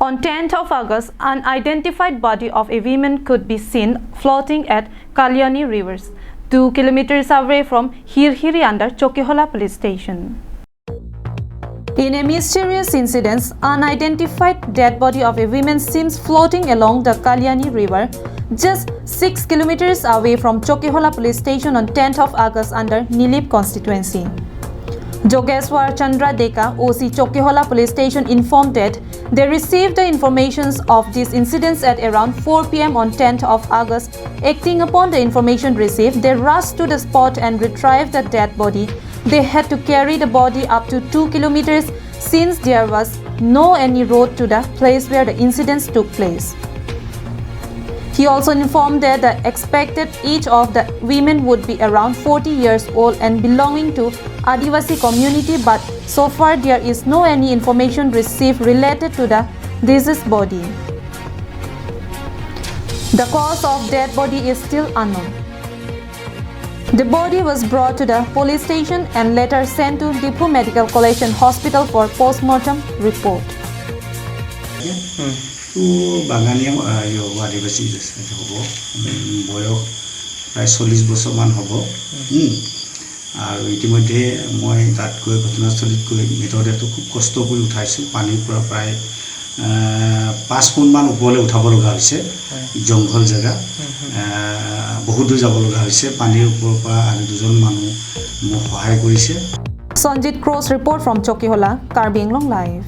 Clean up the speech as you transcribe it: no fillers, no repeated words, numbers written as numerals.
On 10th of August, an unidentified body of a woman could be seen floating at Kaliani River, 2 kilometers away from Hirhiri under Chokehola police station. In a mysterious incident, an unidentified dead body of a woman seems floating along the Kaliani River, just 6 kilometers away from Chokehola police station on 10th of August under Nilip constituency. Jogeshwar Chandra Deka, OC Chokehola police station, informed that they received the information of these incidents at around 4 p.m. on 10th of August. Acting upon the information received, they rushed to the spot and retrieved the dead body. They had to carry the body up to 2 kilometers since there was no any road to the place where the incidents took place. He also informed that the expected age of the women would be around 40 years old and belonging to Adivasi community, but so far there is no any information received related to the deceased body. The cause of dead body is still unknown. The body was brought to the police station and later sent to Dipu Medical College and Hospital for post-mortem report. বাগানিয়া আদিবাসী হ'ব বয়স প্ৰায় 40 বছৰমান হ'ব আৰু ইতিমধ্যে মই তাত গৈ ঘটনাস্থলীত গৈ মৃতদেহটো খুব কষ্ট কৰি উঠাইছোঁ পানীৰ পৰা প্ৰায় 5 ফুটমান ওপৰলৈ উঠাব লগা হৈছে জংঘল জেগা বহুত দূৰ যাব লগা হৈছে পানীৰ ওপৰৰ পৰা আৰু দুজন মানুহ মোক সহায় কৰিছে Sanjit Cross report from Chokehola, Karbi Anglong Live.